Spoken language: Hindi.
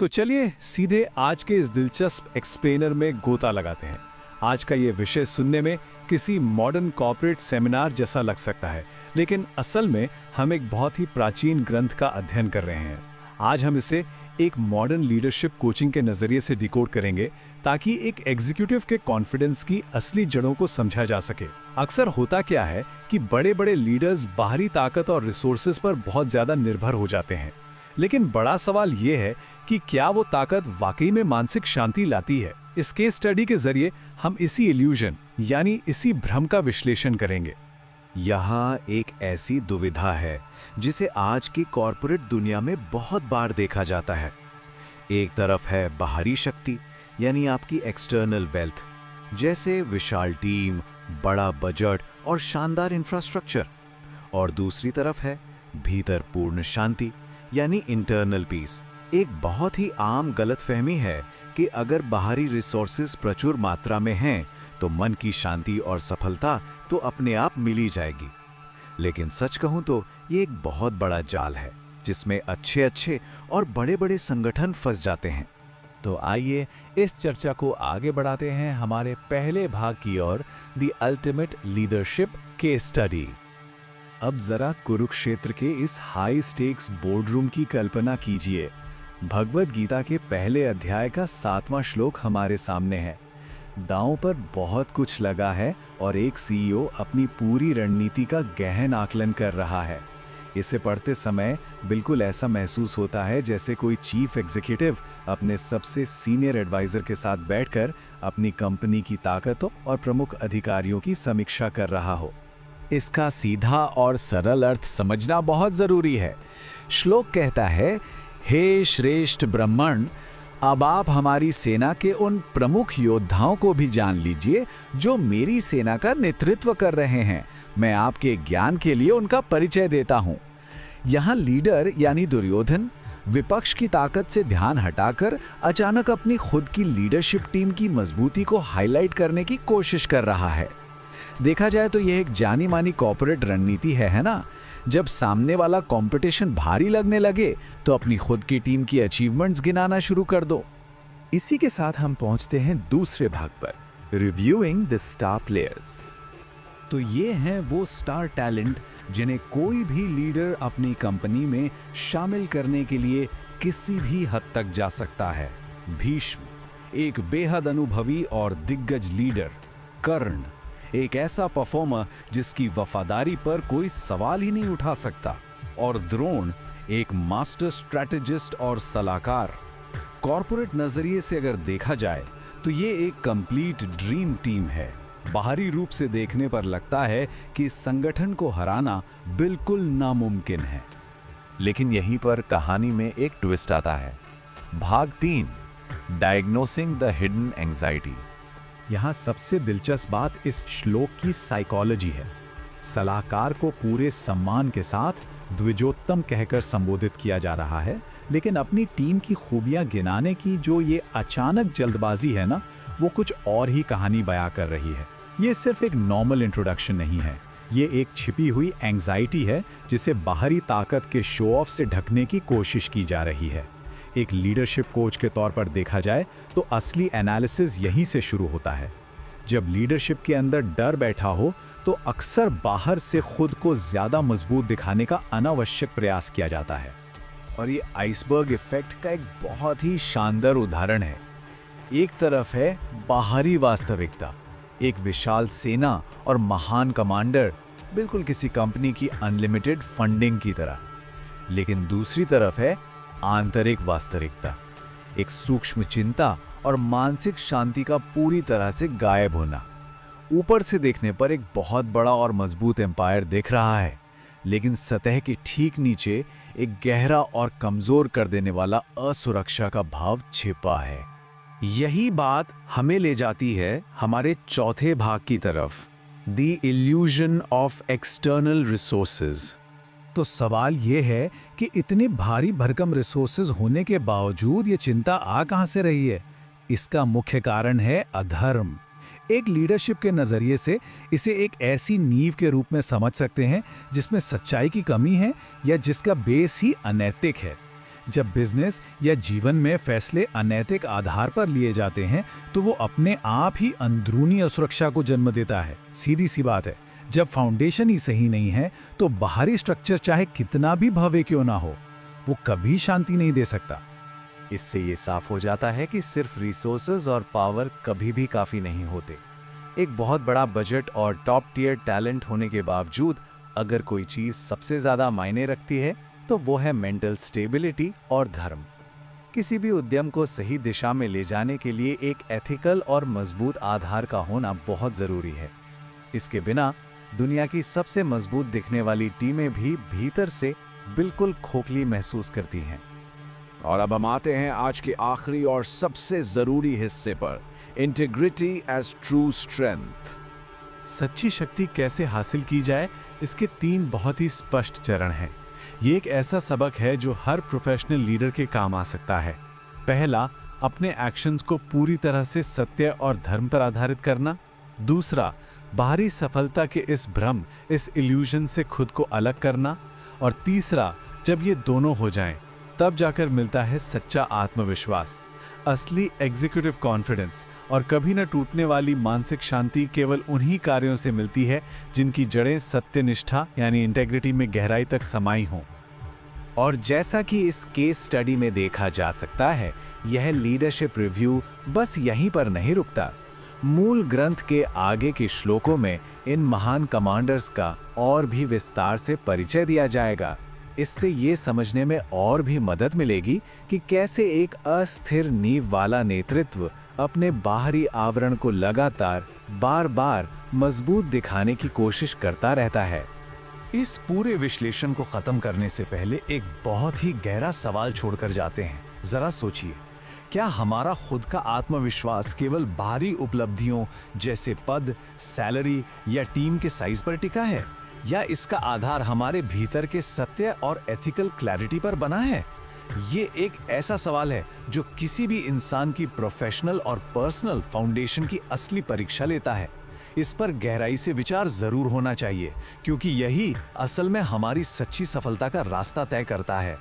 तो चलिए सीधे आज के इस दिलचस्प एक्सप्लेनर में गोता लगाते हैं। आज का ये विषय सुनने में किसी मॉडर्न कॉर्पोरेट सेमिनार जैसा लग सकता है, लेकिन असल में हम एक बहुत ही प्राचीन ग्रंथ का अध्ययन कर रहे हैं। आज हम इसे एक मॉडर्न लीडरशिप कोचिंग के नज़रिए से डिकोड करेंगे ताकि एक एग्जीक्यूटिव के कॉन्फिडेंस की असली जड़ों को समझा जा सके। अक्सर होता क्या है कि बड़े बड़े लीडर्स बाहरी ताकत और रिसोर्सेज पर बहुत ज़्यादा निर्भर हो जाते हैं, लेकिन बड़ा सवाल ये है कि क्या वो ताकत वाकई में मानसिक शांति लाती है। इस केस स्टडी के जरिए हम इसी इल्यूजन यानी इसी भ्रम का विश्लेषण करेंगे। यहाँ एक ऐसी दुविधा है जिसे आज की कॉरपोरेट दुनिया में बहुत बार देखा जाता है। एक तरफ है बाहरी शक्ति यानी आपकी एक्सटर्नल वेल्थ, जैसे विशाल टीम, बड़ा बजट और शानदार इंफ्रास्ट्रक्चर, और दूसरी तरफ है भीतर पूर्ण शांति यानी इंटरनल पीस। एक बहुत ही आम गलतफहमी है कि अगर बाहरी रिसोर्सेज प्रचुर मात्रा में हैं तो मन की शांति और सफलता तो अपने आप मिल ही जाएगी। लेकिन सच कहूं तो ये एक बहुत बड़ा जाल है जिसमें अच्छे अच्छे और बड़े बड़े संगठन फंस जाते हैं। तो आइए इस चर्चा को आगे बढ़ाते हैं हमारे पहले भाग की ओर, the ultimate leadership case study. अब जरा कुरुक्षेत्र के इस हाई स्टेक्स बोर्डरूम की कल्पना कीजिए। भगवद गीता के पहले अध्याय का 7वां श्लोक हमारे सामने है। दांव पर बहुत कुछ लगा है और एक सीईओ अपनी पूरी रणनीति का गहन आकलन कर रहा है। इसे पढ़ते समय बिल्कुल ऐसा महसूस होता है जैसे कोई चीफ एग्जीक्यूटिव अपने सबसे सीनियर एडवाइजर के साथ बैठकर अपनी कंपनी की ताकतों और प्रमुख अधिकारियों की समीक्षा कर रहा हो। इसका सीधा और सरल अर्थ समझना बहुत जरूरी है। श्लोक कहता है, हे श्रेष्ठ ब्राह्मण, अब आप हमारी सेना के उन प्रमुख योद्धाओं को भी जान लीजिए जो मेरी सेना का नेतृत्व कर रहे हैं। मैं आपके ज्ञान के लिए उनका परिचय देता हूं। यहां लीडर यानी दुर्योधन विपक्ष की ताकत से ध्यान हटाकर अचानक अपनी खुद की लीडरशिप टीम की मजबूती को हाईलाइट करने की कोशिश कर रहा है। देखा जाए तो यह एक जानी मानी कॉर्पोरेट रणनीति है ना। जब सामने वाला कंपटीशन भारी लगने लगे तो अपनी खुद की टीम की अचीवमेंट्स गिनाना शुरू कर दो। इसी के साथ हम पहुंचते हैं दूसरे भाग पर, रिव्यूइंग द स्टार प्लेयर्स। तो ये हैं वो स्टार टैलेंट जिन्हें कोई भी लीडर अपनी कंपनी में शामिल करने के लिए किसी भी हद तक जा सकता है। भीष्म, एक बेहद अनुभवी और दिग्गज लीडर। कर्ण, एक ऐसा परफॉर्मर जिसकी वफादारी पर कोई सवाल ही नहीं उठा सकता। और द्रोण, एक मास्टर स्ट्रैटेजिस्ट और सलाहकार। कॉर्पोरेट नजरिए से अगर देखा जाए तो ये एक कंप्लीट ड्रीम टीम है। बाहरी रूप से देखने पर लगता है कि इस संगठन को हराना बिल्कुल नामुमकिन है। लेकिन यहीं पर कहानी में एक ट्विस्ट आता है। भाग 3, डायग्नोसिंग द हिडन एंजाइटी। यहाँ सबसे दिलचस्प बात इस श्लोक की साइकोलॉजी है। सलाहकार को पूरे सम्मान के साथ द्विजोत्तम कहकर संबोधित किया जा रहा है, लेकिन अपनी टीम की खूबियां गिनाने की जो ये अचानक जल्दबाजी है ना, वो कुछ और ही कहानी बयां कर रही है। ये सिर्फ एक नॉर्मल इंट्रोडक्शन नहीं है, ये एक छिपी हुई एंग्जाइटी है जिसे बाहरी ताकत के शो ऑफ से ढकने की कोशिश की जा रही है। एक लीडरशिप कोच के तौर पर देखा जाए तो असली एनालिसिस यहीं से शुरू होता है। जब लीडरशिप के अंदर डर बैठा हो तो अक्सर बाहर से खुद को ज्यादा मजबूत दिखाने का अनावश्यक प्रयास किया जाता है। और ये आइसबर्ग इफेक्ट का एक बहुत ही शानदार उदाहरण है। एक तरफ है बाहरी वास्तविकता, एक विशाल सेना और महान कमांडर, बिल्कुल किसी कंपनी की अनलिमिटेड फंडिंग की तरह। लेकिन दूसरी तरफ है आंतरिक वास्तविकता, एक सूक्ष्म चिंता और मानसिक शांति का पूरी तरह से गायब होना। ऊपर से देखने पर एक बहुत बड़ा और मजबूत एम्पायर दिख रहा है, लेकिन सतह के ठीक नीचे एक गहरा और कमजोर कर देने वाला असुरक्षा का भाव छिपा है। यही बात हमें ले जाती है हमारे चौथे भाग की तरफ, the illusion of external resources. तो सवाल ये है कि इतने भारी भरकम रिसोर्सेज होने के बावजूद ये चिंता आ कहां से रही है? इसका मुख्य कारण है अधर्म। एक लीडरशिप के नजरिए से इसे एक ऐसी नींव के रूप में समझ सकते हैं जिसमें सच्चाई की कमी है या जिसका बेस ही अनैतिक है। जब बिजनेस या जीवन में फैसले अनैतिक आधार पर लिए जाते हैं तो वो अपने आप ही अंदरूनी असुरक्षा को जन्म देता है। सीधी सी बात है, जब फाउंडेशन ही सही नहीं है तो बाहरी स्ट्रक्चर चाहे कितना भी भव्य क्यों ना हो, वो कभी शांति नहीं दे सकता। इससे ये साफ हो जाता है कि सिर्फ रिसोर्सेज और पावर कभी भी काफ़ी नहीं होते। एक बहुत बड़ा बजट और टॉप टियर टैलेंट होने के बावजूद अगर कोई चीज़ सबसे ज़्यादा मायने रखती है तो वो है मेंटल स्टेबिलिटी और धर्म। किसी भी उद्यम को सही दिशा में ले जाने के लिए एक एथिकल और मजबूत आधार का होना बहुत ज़रूरी है। इसके बिना दुनिया की सबसे मजबूत दिखने वाली टीमें भी भीतर से बिल्कुल खोखली महसूस करती हैं। और अब हम आते हैं आज के आखिरी और सबसे ज़रूरी हिस्से पर, इंटीग्रिटी एज ट्रू स्ट्रेंथ। सच्ची शक्ति कैसे हासिल की जाए, इसके 3 बहुत ही स्पष्ट चरण हैं। ये एक ऐसा सबक है जो हर प्रोफेशनल लीडर के काम आ सकता है। पहला, अपने एक्शंस को पूरी तरह से सत्य और धर्म पर आधारित करना। दूसरा, बाहरी सफलता के इस भ्रम, इस इल्यूजन से खुद को अलग करना। और तीसरा, जब ये दोनों हो जाएं, तब जाकर मिलता है सच्चा आत्मविश्वास, असली एग्जीक्यूटिव कॉन्फिडेंस। और कभी न टूटने वाली मानसिक शांति केवल उन्हीं कार्यों से मिलती है जिनकी जड़ें सत्यनिष्ठा यानी इंटेग्रिटी में गहराई तक समाई हों। और जैसा कि इस केस स्टडी में देखा जा सकता है, यह लीडरशिप रिव्यू बस यहीं पर नहीं रुकता। मूल ग्रंथ के आगे के श्लोकों में इन महान कमांडर्स का और भी विस्तार से परिचय दिया जाएगा। इससे ये समझने में और भी मदद मिलेगी कि कैसे एक अस्थिर नींव वाला नेतृत्व अपने बाहरी आवरण को लगातार बार-बार मजबूत दिखाने की कोशिश करता रहता है। इस पूरे विश्लेषण को खत्म करने से पहले एक बहुत ही गहरा सवाल छोड़कर जाते हैं। जरा सोचिए, क्या हमारा खुद का आत्मविश्वास केवल बाहरी उपलब्धियों जैसे पद, सैलरी या टीम के साइज पर टिका है, या इसका आधार हमारे भीतर के सत्य और एथिकल क्लैरिटी पर बना है? ये एक ऐसा सवाल है जो किसी भी इंसान की प्रोफेशनल और पर्सनल फाउंडेशन की असली परीक्षा लेता है। इस पर गहराई से विचार जरूर होना चाहिए, क्योंकि यही असल में हमारी सच्ची सफलता का रास्ता तय करता है।